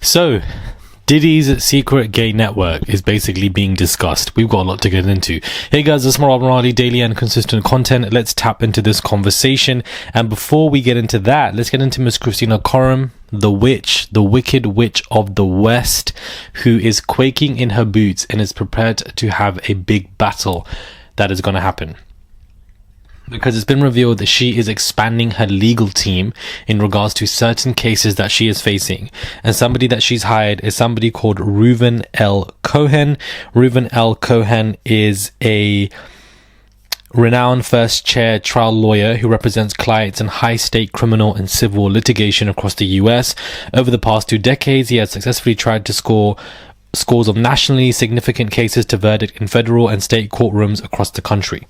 So, Diddy's secret gay network is basically being discussed. We've got a lot to get into. Hey guys, it's Moral Morality, daily and consistent content. Let's tap into this conversation. And before we get into that, let's get into Miss Christina Coram, the witch, the wicked witch of the West, who is quaking in her boots and is prepared to have a big battle that is going to happen. Because it's been revealed that she is expanding her legal team in regards to certain cases that she is facing. And somebody that she's hired is somebody called Reuven L. Cohen. Reuven L. Cohen is a renowned first chair trial lawyer who represents clients in high-stake criminal and civil litigation across the US. Over the past 2 decades, he has successfully tried to score scores of nationally significant cases to verdict in federal and state courtrooms across the country.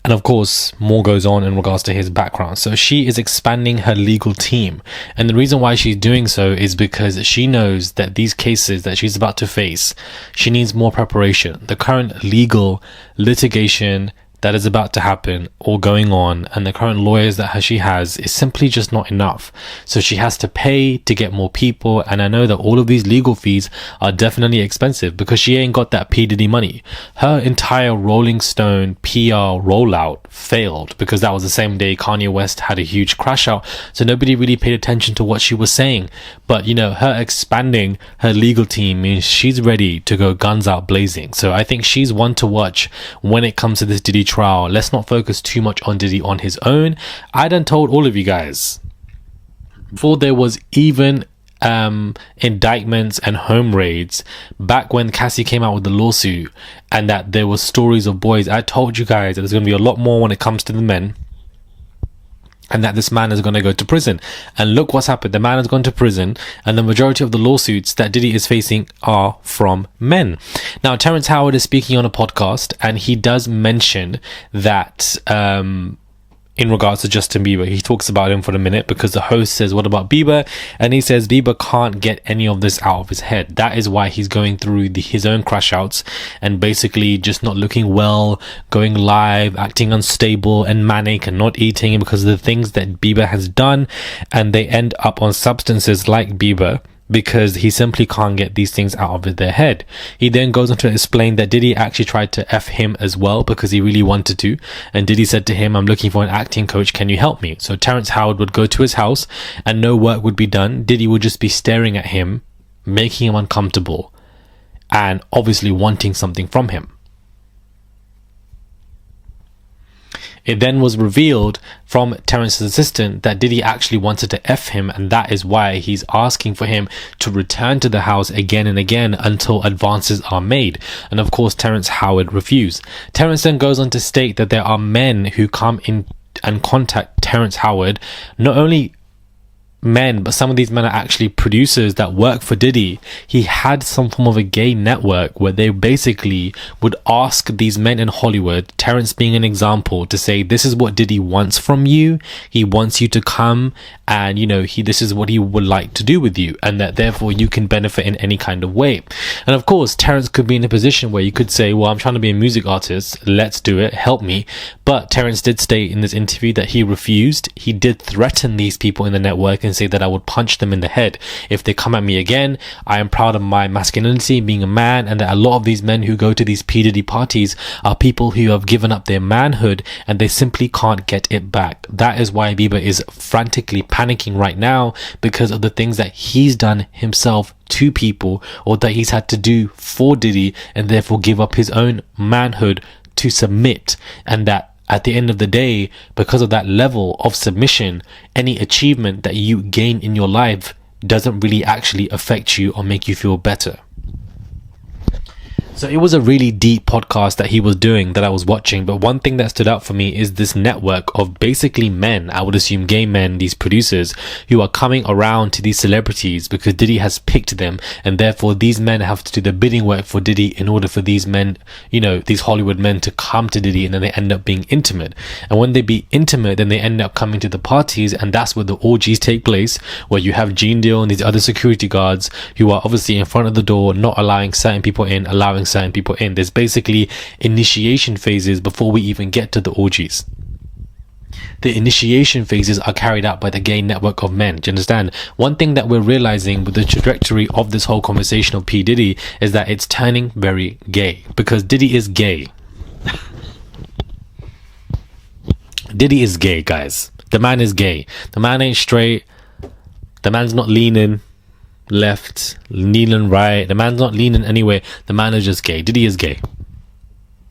And of course, more goes on in regards to his background. So she is expanding her legal team. And the reason why she's doing so is because she knows that these cases that she's about to face, she needs more preparation. The current legal litigation that is about to happen or going on, and the current lawyers that she has, is simply just not enough. So she has to pay to get more people, and I know that all of these legal fees are definitely expensive because she ain't got that P. Diddy money. Her entire Rolling Stone PR rollout failed because that was the same day Kanye West had a huge crash out, so nobody really paid attention to what she was saying. But you know, her expanding her legal team means she's ready to go guns out blazing. So I think she's one to watch when it comes to this Diddy trial. Let's not focus too much on Diddy on his own. I done told all of you guys before there was even indictments and home raids, back when Cassie came out with the lawsuit and that there was stories of boys, I told you guys that there's going to be a lot more when it comes to the men, and that this man is going to go to prison. And look what's happened. The man has gone to prison, and the majority of the lawsuits that Diddy is facing are from men. Now, Terrence Howard is speaking on a podcast, and he does mention that in regards to Justin Bieber, he talks about him for a minute because the host says, what about Bieber? And he says Bieber can't get any of this out of his head. That is why he's going through his own crash outs and basically just not looking well, going live, acting unstable and manic and not eating because of the things that Bieber has done. And they end up on substances like Bieber because he simply can't get these things out of their head. He then goes on to explain that Diddy actually tried to F him as well because he really wanted to. And Diddy said to him, I'm looking for an acting coach. Can you help me? So Terrence Howard would go to his house and no work would be done. Diddy would just be staring at him, making him uncomfortable and obviously wanting something from him. It then was revealed from Terrence's assistant that Diddy actually wanted to F him, and that is why he's asking for him to return to the house again and again until advances are made. And of course, Terrence Howard refused. Terrence then goes on to state that there are men who come in and contact Terrence Howard, not only men, but some of these men are actually producers that work for Diddy. He had some form of a gay network where they basically would ask these men in Hollywood, Terrence being an example, to say, this is what Diddy wants from you. He wants you to come and, you know, this is what he would like to do with you, and that therefore you can benefit in any kind of way. And of course, Terrence could be in a position where you could say, well, I'm trying to be a music artist. Let's do it. Help me. But Terrence did state in this interview that he refused. He did threaten these people in the network and say that I would punch them in the head if they come at me again. I am proud of my masculinity, being a man, and that a lot of these men who go to these P. Diddy parties are people who have given up their manhood and they simply can't get it back. That is why Bieber is frantically panicking right now because of the things that he's done himself to people or that he's had to do for Diddy, and therefore give up his own manhood to submit. And that at the end of the day, because of that level of submission, any achievement that you gain in your life doesn't really actually affect you or make you feel better. So it was a really deep podcast that he was doing that I was watching, but one thing that stood out for me is this network of basically men, I would assume gay men, these producers who are coming around to these celebrities because Diddy has picked them, and therefore these men have to do the bidding work for Diddy in order for these men, you know, these Hollywood men to come to Diddy, and then they end up being intimate. And when they be intimate, then they end up coming to the parties, and that's where the orgies take place, where you have Gene Deal and these other security guards who are obviously in front of the door, not allowing certain people in, allowing certain people in. There's basically initiation phases before we even get to the orgies. The initiation phases are carried out by the gay network of men. Do you understand? One thing that we're realizing with the trajectory of this whole conversation of P. Diddy is that it's turning very gay, because Diddy is gay. Diddy is gay, guys. The man is gay. The man ain't straight. The man's not leaning left, leaning right. The man's not leaning anywhere. The man is just gay. Diddy is gay.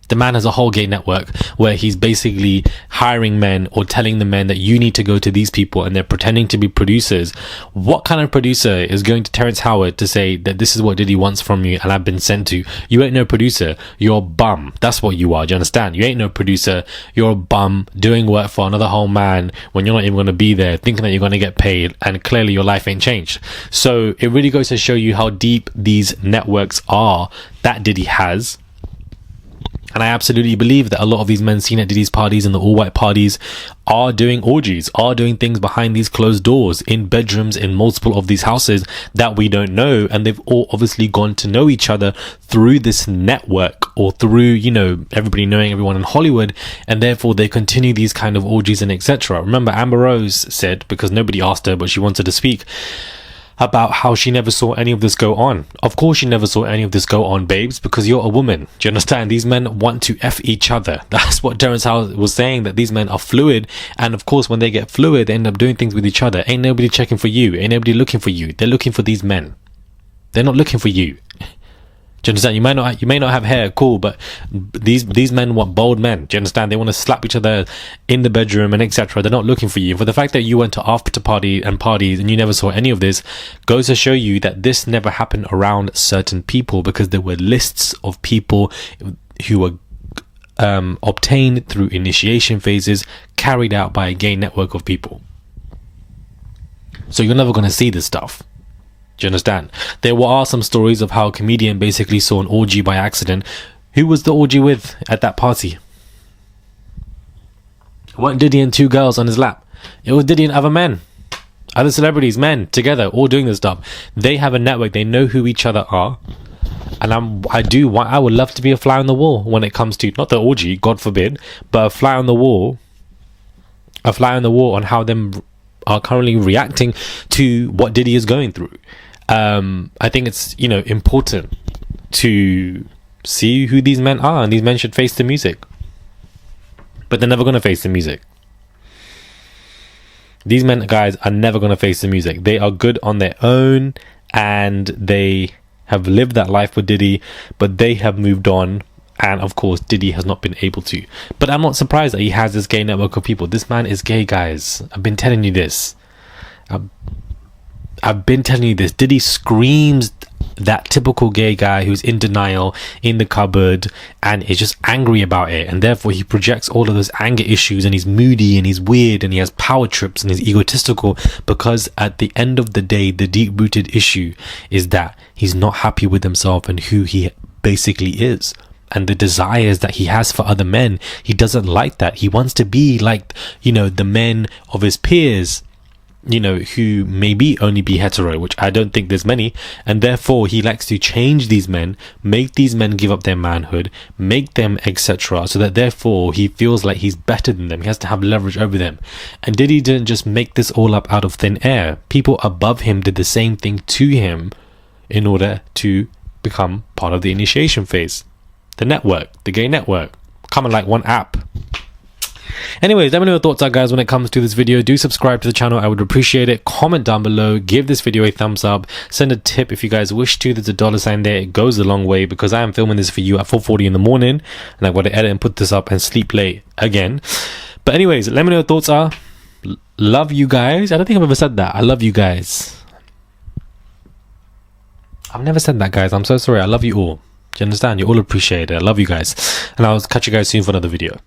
The man has a whole gay network where he's basically hiring men or telling the men that you need to go to these people, and they're pretending to be producers. What kind of producer is going to Terrence Howard to say that this is what Diddy wants from you and I've been sent to? You ain't no producer. You're a bum. That's what you are. Do you understand? You ain't no producer. You're a bum doing work for another whole man when you're not even going to be there, thinking that you're going to get paid, and clearly your life ain't changed. So it really goes to show you how deep these networks are that Diddy has. And I absolutely believe that a lot of these men seen at Diddy's parties and the all-white parties are doing orgies, are doing things behind these closed doors, in bedrooms, in multiple of these houses that we don't know. And they've all obviously gone to know each other through this network, or through, you know, everybody knowing everyone in Hollywood. And therefore they continue these kind of orgies and etc. Remember, Amber Rose said, because nobody asked her, but she wanted to speak, about how she never saw any of this go on. Of course she never saw any of this go on, babes, because you're a woman. Do you understand? These men want to F each other. That's what Terrence Howard was saying, that these men are fluid, and of course when they get fluid they end up doing things with each other. Ain't nobody checking for you. Ain't nobody looking for you. They're looking for these men. They're not looking for you. Do you understand? You may not have hair, cool, but these men want bold men. Do you understand? They want to slap each other in the bedroom and etc. They're not looking for you. For the fact that you went to after parties and you never saw any of this goes to show you that this never happened around certain people, because there were lists of people who were obtained through initiation phases carried out by a gay network of people. So you're never going to see this stuff. Do you understand? There are some stories of how a comedian basically saw an orgy by accident. Who was the orgy with at that party? It wasn't Diddy and two girls on his lap. It was Diddy and other men, other celebrities, men together, all doing this stuff. They have a network. They know who each other are. And I would love to be a fly on the wall when it comes to, not the orgy, God forbid, but a fly on the wall on how them are currently reacting to what Diddy is going through. I think it's, you know, important to see who these men are, and these men should face the music. But they're never going to face the music. These men, guys, are never going to face the music. They are good on their own, and they have lived that life with Diddy, but they have moved on. And of course, Diddy has not been able to. But I'm not surprised that he has this gay network of people. This man is gay, guys. I've been telling you this. I've been telling you this. Diddy screams that typical gay guy who's in denial, in the cupboard, and is just angry about it. And therefore, he projects all of those anger issues, and he's moody, and he's weird, and he has power trips, and he's egotistical. Because at the end of the day, the deep-rooted issue is that he's not happy with himself and who he basically is. And the desires that he has for other men, he doesn't like that. He wants to be like, you know, the men of his peers, you know, who maybe only be hetero, which I don't think there's many. And therefore, he likes to change these men, make these men give up their manhood, make them etc. So that therefore, he feels like he's better than them. He has to have leverage over them. And Diddy didn't just make this all up out of thin air. People above him did the same thing to him in order to become part of the initiation phase. The network, the gay network, coming like one app. Anyways, let me know your thoughts are, guys, when it comes to this video. Do subscribe to the channel. I would appreciate it. Comment down below. Give this video a thumbs up. Send a tip if you guys wish to. There's a $sign there. It goes a long way, because I am filming this for you at 4:40 in the morning, and I've got to edit and put this up and sleep late again. But anyways, let me know your thoughts are. Love you guys. I don't think I've ever said that. I love you guys. I've never said that, guys. I'm so sorry. I love you all. Do you understand? You all appreciate it. I love you guys. And I'll catch you guys soon for another video.